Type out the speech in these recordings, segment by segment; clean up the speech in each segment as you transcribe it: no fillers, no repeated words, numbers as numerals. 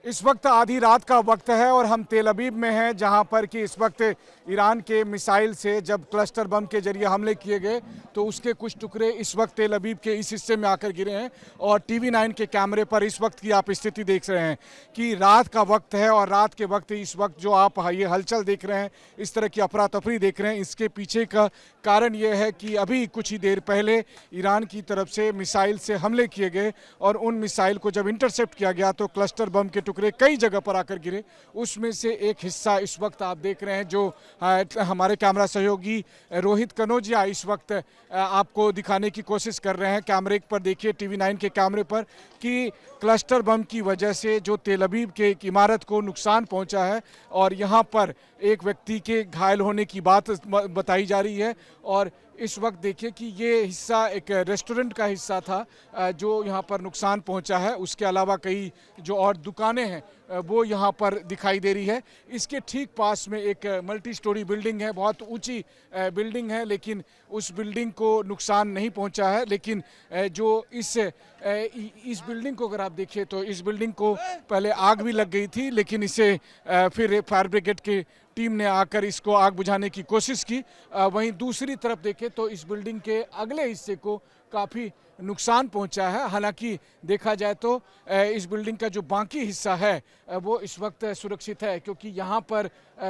इस वक्त आधी रात का वक्त है और हम तेल अवीव में हैं, जहां पर कि इस वक्त ईरान के मिसाइल से जब क्लस्टर बम के जरिए हमले किए गए तो उसके कुछ टुकड़े इस वक्त तेल अवीव के इस हिस्से में आकर गिरे हैं। और TV9 के कैमरे पर इस वक्त की आप स्थिति देख रहे हैं कि रात का वक्त है और रात के वक्त इस वक्त जो आप ये हलचल देख रहे हैं, इस तरह की अफरा तफरी देख रहे हैं, इसके पीछे का कारण यह है कि अभी कुछ ही देर पहले ईरान की तरफ से मिसाइल से हमले किए गए और उन मिसाइल को जब इंटरसेप्ट किया गया तो क्लस्टर बम के टुकड़े कई जगह पर आकर गिरे। उसमें से एक हिस्सा इस वक्त आप देख रहे हैं जो हमारे कैमरा सहयोगी रोहित कनौजिया इस वक्त आपको दिखाने की कोशिश कर रहे हैं। कैमरे पर देखिए, TV9 के कैमरे पर, कि क्लस्टर बम की वजह से जो तेल अवीव के एक इमारत को नुकसान पहुंचा है और यहां पर एक व्यक्ति के घायल होने की बात बताई जा रही है। और इस वक्त देखिए कि ये हिस्सा एक रेस्टोरेंट का हिस्सा था जो यहाँ पर नुकसान पहुँचा है। उसके अलावा कई जो और दुकानें हैं वो यहाँ पर दिखाई दे रही है। इसके ठीक पास में एक मल्टी स्टोरी बिल्डिंग है, बहुत ऊंची बिल्डिंग है, लेकिन उस बिल्डिंग को नुकसान नहीं पहुँचा है। लेकिन जो इस बिल्डिंग को अगर आप देखिए तो इस बिल्डिंग को पहले आग भी लग गई थी, लेकिन इसे फिर फायर ब्रिगेड की टीम ने आकर इसको आग बुझाने की कोशिश की। वहीं दूसरी तरफ देखें तो इस बिल्डिंग के अगले हिस्से को काफ़ी नुकसान पहुंचा है। हालांकि देखा जाए तो इस बिल्डिंग का जो बाकी हिस्सा है वो इस वक्त सुरक्षित है, क्योंकि यहाँ पर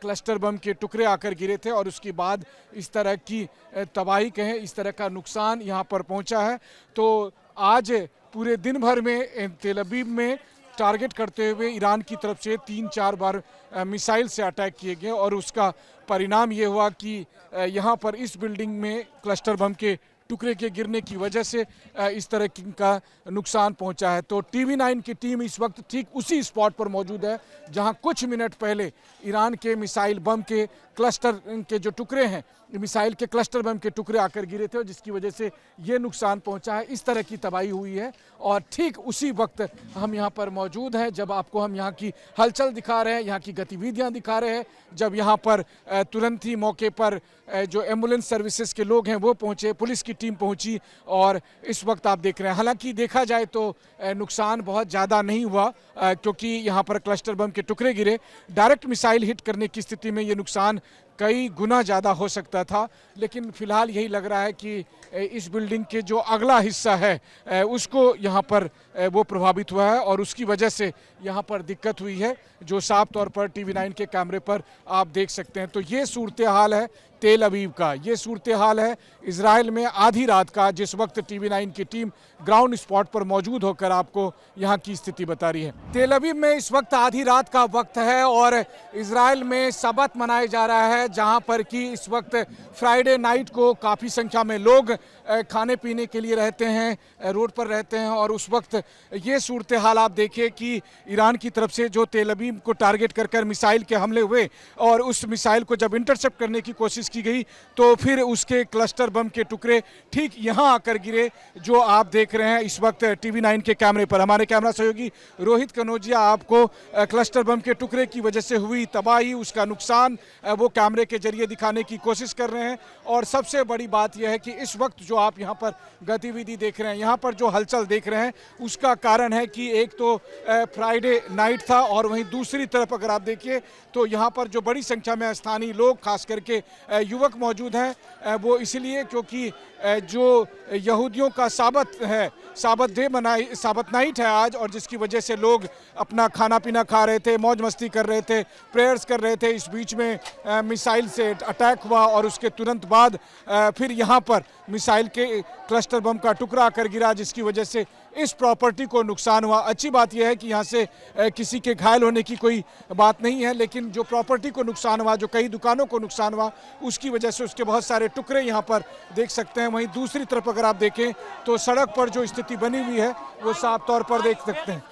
क्लस्टर बम के टुकड़े आकर गिरे थे और उसके बाद इस तरह की तबाही कहें, इस तरह का नुकसान यहाँ पर पहुँचा है। तो आज पूरे दिन भर में तेल अवीव में टारगेट करते हुए ईरान की तरफ से 3-4 बार मिसाइल से अटैक किए गए और उसका परिणाम ये हुआ कि यहाँ पर इस बिल्डिंग में क्लस्टर बम के टुकड़े के गिरने की वजह से इस तरह का नुकसान पहुंचा है। तो TV9 की टीम इस वक्त ठीक उसी स्पॉट पर मौजूद है जहां कुछ मिनट पहले ईरान के मिसाइल बम के क्लस्टर के जो टुकड़े हैं, मिसाइल के क्लस्टर बम के टुकड़े आकर गिरे थे और जिसकी वजह से ये नुकसान पहुंचा है, इस तरह की तबाही हुई है। और ठीक उसी वक्त हम यहाँ पर मौजूद हैं जब आपको हम यहाँ की हलचल दिखा रहे हैं, यहाँ की गतिविधियाँ दिखा रहे हैं, जब यहाँ पर तुरंत ही मौके पर जो एम्बुलेंस सर्विसेज के लोग हैं वो पहुँचे, पुलिस की टीम पहुँची और इस वक्त आप देख रहे हैं। हालांकि देखा जाए तो नुकसान बहुत ज़्यादा नहीं हुआ क्योंकि यहाँ पर क्लस्टर बम के टुकड़े गिरे। डायरेक्ट मिसाइल हिट करने की स्थिति में ये नुकसान कई गुना ज़्यादा हो सकता था, लेकिन फिलहाल यही लग रहा है कि इस बिल्डिंग के जो अगला हिस्सा है उसको यहाँ पर वो प्रभावित हुआ है और उसकी वजह से यहाँ पर दिक्कत हुई है, जो साफ तौर पर TV9 के कैमरे पर आप देख सकते हैं। तो ये सूरत हाल है तेल अवीव का, ये सूरत हाल है इजराइल में आधी रात का, जिस वक्त TV9 की टीम ग्राउंड स्पॉट पर मौजूद होकर आपको यहाँ की स्थिति बता रही है। तेल अवीव में इस वक्त आधी रात का वक्त है और इजराइल में सबत मनाया जा रहा है, जहाँ पर कि इस वक्त फ्राइडे नाइट को काफ़ी संख्या में लोग खाने पीने के लिए रहते हैं, रोड पर रहते हैं। और उस वक्त ये सूरत हाल आप देखिए कि ईरान की तरफ से जो तेल अवीव को टारगेट कर मिसाइल के हमले हुए और उस मिसाइल को जब इंटरसेप्ट करने की कोशिश की गई तो फिर उसके क्लस्टर बम के टुकड़े ठीक यहाँ आकर गिरे, जो आप देख रहे हैं इस वक्त TV9 के कैमरे पर। हमारे कैमरा सहयोगी रोहित कनौजिया आपको क्लस्टर बम के टुकड़े की वजह से हुई तबाही, उसका नुकसान वो कैमरे के जरिए दिखाने की कोशिश कर रहे हैं। और सबसे बड़ी बात यह है कि इस वक्त जो आप यहाँ पर गतिविधि देख रहे हैं, यहाँ पर जो हलचल देख रहे हैं, उसका कारण है कि एक तो फ्राइडे नाइट था और वहीं दूसरी तरफ अगर आप देखिए तो यहाँ पर जो बड़ी संख्या में स्थानीय लोग, खास करके युवक मौजूद हैं, वो इसलिए क्योंकि जो यहूदियों का साबत है, साबत नाइट है आज, और जिसकी वजह से लोग अपना खाना पीना खा रहे थे, मौज मस्ती कर रहे थे, प्रेयर्स कर रहे थे। इस बीच में मिसाइल से अटैक हुआ और उसके तुरंत बाद फिर यहाँ पर मिसाइल के क्लस्टर बम का टुकड़ा आकर गिरा, जिसकी वजह से इस प्रॉपर्टी को नुकसान हुआ। अच्छी बात यह है कि यहाँ से किसी के घायल होने की कोई बात नहीं है, लेकिन जो प्रॉपर्टी को नुकसान हुआ, जो कई दुकानों को नुकसान हुआ, उसकी वजह से उसके बहुत सारे टुकड़े यहाँ पर देख सकते हैं। वहीं दूसरी तरफ अगर आप देखें तो सड़क पर जो स्थिति बनी हुई है वो साफ तौर पर देख सकते हैं,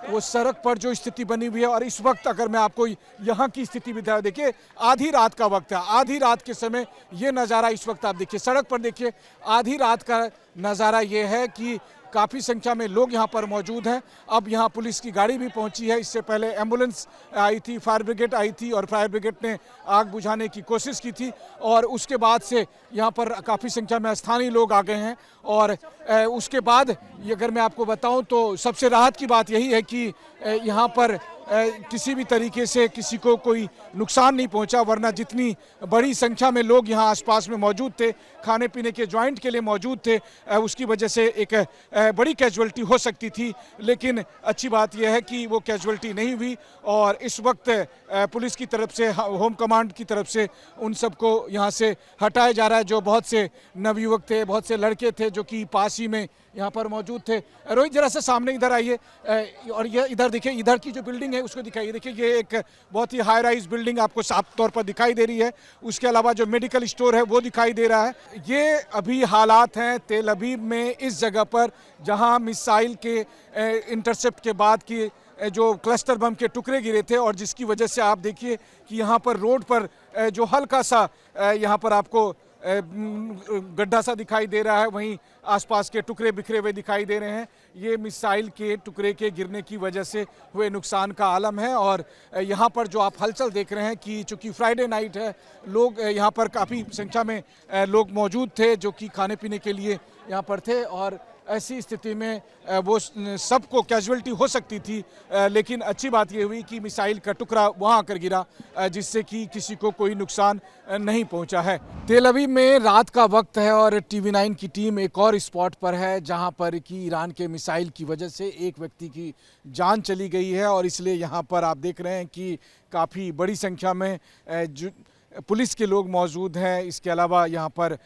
वो सड़क पर जो स्थिति बनी हुई है। और इस वक्त अगर मैं आपको यहाँ की स्थिति भी देखिए, आधी रात का वक्त है, आधी रात के समय ये नज़ारा इस वक्त आप देखिए, सड़क पर देखिए, आधी रात का नज़ारा ये है कि काफ़ी संख्या में लोग यहाँ पर मौजूद हैं। अब यहाँ पुलिस की गाड़ी भी पहुँची है। इससे पहले एम्बुलेंस आई थी, फायर ब्रिगेड आई थी और फायर ब्रिगेड ने आग बुझाने की कोशिश की थी और उसके बाद से यहाँ पर काफ़ी संख्या में स्थानीय लोग आ गए हैं। और उसके बाद ये अगर मैं आपको बताऊं तो सबसे राहत की बात यही है कि यहाँ पर किसी भी तरीके से किसी को कोई नुकसान नहीं पहुंचा, वरना जितनी बड़ी संख्या में लोग यहाँ आसपास में मौजूद थे, खाने पीने के जॉइंट के लिए मौजूद थे, उसकी वजह से एक बड़ी कैजुअल्टी हो सकती थी। लेकिन अच्छी बात यह है कि वो कैजुअल्टी नहीं हुई और इस वक्त पुलिस की तरफ से, होम कमांड की तरफ से उन सबको यहाँ से हटाया जा रहा है। जो बहुत से नवयुवक थे, बहुत से लड़के थे जो कि पास ही में यहाँ पर मौजूद थे। रोहित जरा सा सामने इधर आइए और ये इधर देखिए, इधर की जो बिल्डिंग है उसको दिखाइए। देखिए ये एक बहुत ही हाई राइज बिल्डिंग आपको साफ तौर पर दिखाई दे रही है। उसके अलावा जो मेडिकल स्टोर है वो दिखाई दे रहा है। ये अभी हालात हैं तेल अवीव में, इस जगह पर जहां मिसाइल के इंटरसेप्ट के बाद की जो क्लस्टर बम के टुकड़े गिरे थे और जिसकी वजह से आप देखिए कि यहाँ पर रोड पर जो हल्का सा यहाँ पर आपको गड्ढा सा दिखाई दे रहा है, वहीं आसपास के टुकड़े बिखरे हुए दिखाई दे रहे हैं। ये मिसाइल के टुकड़े के गिरने की वजह से हुए नुकसान का आलम है। और यहाँ पर जो आप हलचल देख रहे हैं कि चूंकि फ्राइडे नाइट है, लोग यहाँ पर काफ़ी संख्या में लोग मौजूद थे जो कि खाने पीने के लिए यहाँ पर थे और ऐसी स्थिति में वो सबको कैजुअल्टी हो सकती थी। लेकिन अच्छी बात ये हुई कि मिसाइल का टुकड़ा वहाँ आकर गिरा जिससे कि किसी को कोई नुकसान नहीं पहुँचा है। तेल अवीव में रात का वक्त है और TV9 की टीम एक और स्पॉट पर है जहाँ पर कि ईरान के मिसाइल की वजह से एक व्यक्ति की जान चली गई है और इसलिए यहाँ पर आप देख रहे हैं कि काफ़ी बड़ी संख्या में पुलिस के लोग मौजूद हैं। इसके अलावा यहाँ पर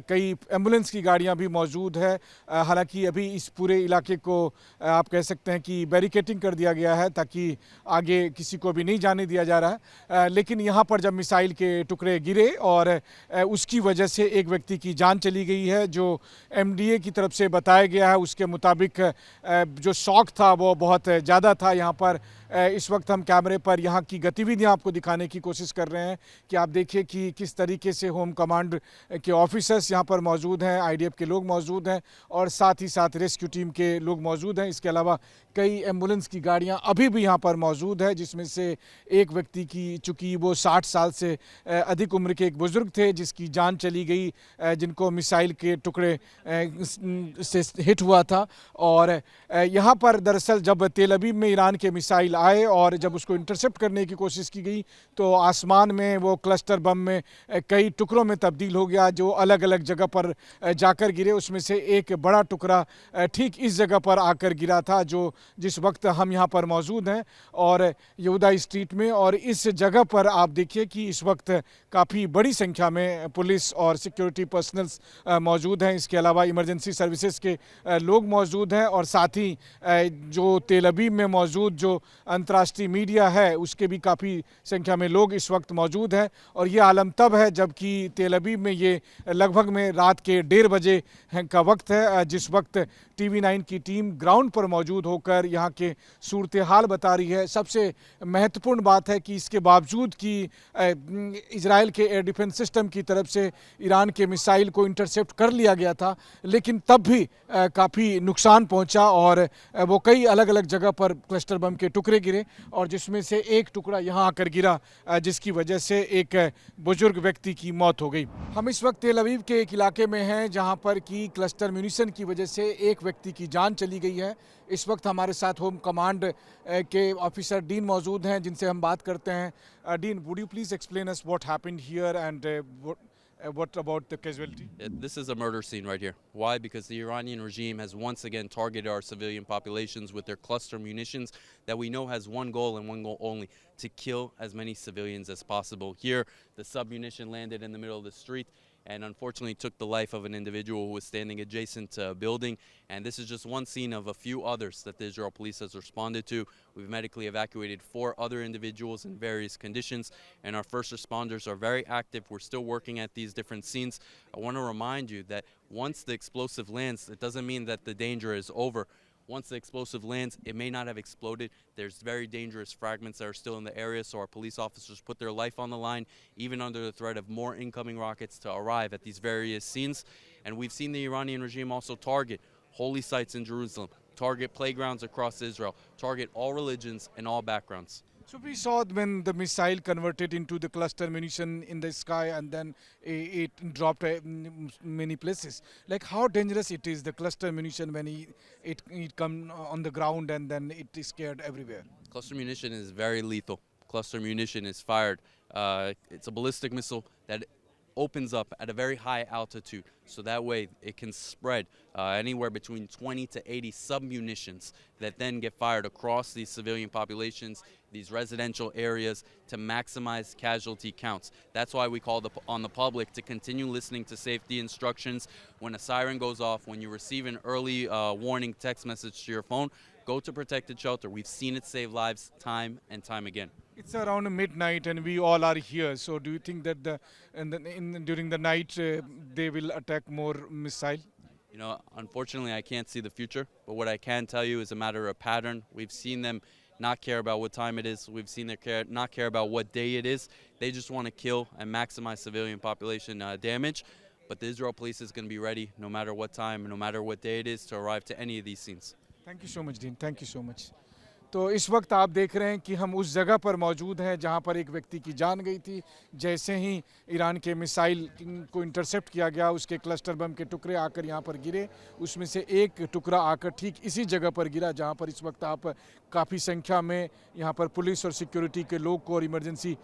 कई एम्बुलेंस की गाड़ियाँ भी मौजूद है। हालांकि अभी इस पूरे इलाके को आप कह सकते हैं कि बैरिकेटिंग कर दिया गया है ताकि आगे किसी को भी नहीं जाने दिया जा रहा है। लेकिन यहाँ पर जब मिसाइल के टुकड़े गिरे और उसकी वजह से एक व्यक्ति की जान चली गई है, जो MDA की तरफ से बताया गया है उसके मुताबिक जो शॉक था वो बहुत ज़्यादा था। यहाँ पर इस वक्त हम कैमरे पर यहाँ की गतिविधियाँ आपको दिखाने की कोशिश कर रहे हैं कि आप देखिए कि किस तरीके से होम कमांड के ऑफिसर्स यहाँ पर मौजूद हैं, IDF के लोग मौजूद हैं और साथ ही साथ रेस्क्यू टीम के लोग मौजूद हैं। इसके अलावा कई एम्बुलेंस की गाड़ियाँ अभी भी यहाँ पर मौजूद है, जिसमें से एक व्यक्ति की, चूँकि वो 60 साल से अधिक उम्र के एक बुज़ुर्ग थे जिसकी जान चली गई, जिनको मिसाइल के टुकड़े से हिट हुआ था। और यहाँ पर दरअसल जब तेल अवीव में ईरान के मिसाइल आए और जब उसको इंटरसेप्ट करने की कोशिश की गई तो आसमान में वो क्लस्टर बम में कई टुकड़ों में तब्दील हो गया जो अलग अलग जगह पर जाकर गिरे। उसमें से एक बड़ा टुकड़ा ठीक इस जगह पर आकर गिरा था जो जिस वक्त हम यहाँ पर मौजूद हैं और यहूदा स्ट्रीट में। और इस जगह पर आप देखिए कि इस वक्त काफ़ी बड़ी संख्या में पुलिस और सिक्योरिटी पर्सनल्स मौजूद हैं। इसके अलावा इमरजेंसी सर्विसेज के लोग मौजूद हैं और साथ ही जो तेल अवीव में मौजूद जो अंतर्राष्ट्रीय मीडिया है उसके भी काफ़ी संख्या में लोग इस वक्त मौजूद हैं। और ये आलम तब है जबकि तेल अवीव में ये लगभग में रात के 1:30 बजे का वक्त है, जिस वक्त TV9 की टीम ग्राउंड पर मौजूद होकर यहाँ के सूरत हाल बता रही है। सबसे महत्वपूर्ण बात है कि इसके बावजूद कि इजराइल के एयर डिफेंस सिस्टम की तरफ से ईरान के मिसाइल को इंटरसेप्ट कर लिया गया था, लेकिन तब भी काफ़ी नुकसान पहुँचा और वो कई अलग अलग जगह पर क्लस्टर बम के टुकड़े गिरे और जिसमें से एक टुकड़ा यहाँ आकर गिरा जिसकी वजह से एक बुजुर्ग व्यक्ति की मौत हो गई। हम इस वक्त तेल अवीव के एक इलाके में हैं जहाँ पर कि क्लस्टर म्यूनिशन की वजह से एक व्यक्ति की जान चली गई है। इस वक्त हमारे साथ होम कमांड के ऑफिसर डीन मौजूद हैं जिनसे हम बात करते हैं। Dean, would you please explain us what happened here and what about the casualty? This is a murder scene right here. Why? Because the Iranian regime has once again targeted our civilian populations with their cluster munitions that we know has one goal and one goal only, to kill as many civilians as possible. Here, the submunition landed in the middle of the street and unfortunately took the life of an individual who was standing adjacent to a building. And this is just one scene of a few others that the Israel police has responded to. We've medically evacuated 4 other individuals in various conditions, and our first responders are very active. We're still working at these different scenes. I want to remind you that once the explosive lands, it doesn't mean that the danger is over. Once the explosive lands, it may not have exploded. There's very dangerous fragments that are still in the area, so our police officers put their life on the line, even under the threat of more incoming rockets to arrive at these various scenes. And we've seen the Iranian regime also target holy sites in Jerusalem, target playgrounds across Israel, target all religions and all backgrounds. So we saw when the missile converted into the cluster munition in the sky and then it dropped many places. Like how dangerous it is, the cluster munition, when it come on the ground and then it is scared everywhere. Cluster munition is very lethal. Cluster munition is fired. It's a ballistic missile that opens up at a very high altitude, so that way it can spread anywhere between 20 to 80 submunitions that then get fired across these civilian populations, these residential areas, to maximize casualty counts. That's why we call on the public to continue listening to safety instructions. When a siren goes off, when you receive an early warning text message to your phone, go to protected shelter. We've seen it save lives time and time again. It's around midnight and we all are here. So do you think that during the night they will attack more missile? You know, unfortunately, I can't see the future, but what I can tell you is a matter of pattern. We've seen them not care about what time it is. We've seen them not care about what day it is. They just want to kill and maximize civilian population damage. But the Israel police is going to be ready no matter what time, no matter what day it is, to arrive to any of these scenes. Thank you so much, Dean. Thank you so much. तो इस वक्त आप देख रहे हैं कि हम उस जगह पर मौजूद हैं जहां पर एक व्यक्ति की जान गई थी। जैसे ही ईरान के मिसाइल को इंटरसेप्ट किया गया, उसके क्लस्टर बम के टुकड़े आकर यहां पर गिरे। उसमें से एक टुकड़ा आकर ठीक इसी जगह पर गिरा जहां पर इस वक्त आप काफ़ी संख्या में यहां पर पुलिस और सिक्योरिटी के लोग को और इमरजेंसी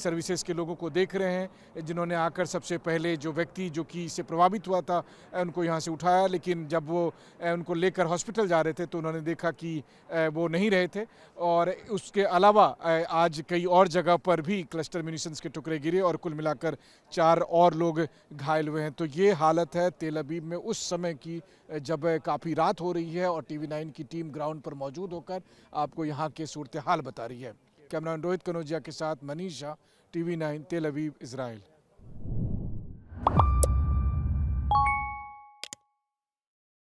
सर्विसेज के लोगों को देख रहे हैं, जिन्होंने आकर सबसे पहले जो व्यक्ति जो कि इससे प्रभावित हुआ था उनको यहाँ से उठाया। लेकिन जब वो उनको लेकर हॉस्पिटल जा रहे थे तो उन्होंने देखा कि वो नहीं रहे थे। और उसके अलावा आज कई और जगह पर भी क्लस्टर म्यूनिशंस के टुकड़े गिरे और कुल मिलाकर 4 और लोग घायल हुए हैं। तो ये हालत है तेल अवीव में उस समय की जब काफ़ी रात हो रही है और TV9 की टीम ग्राउंड पर मौजूद होकर आपको यहाँ के सूरत हाल बता रही है। कैमरामैन रोहित कनौजिया के साथ मनीष झा, TV9 तेल अवीव, इजराइल।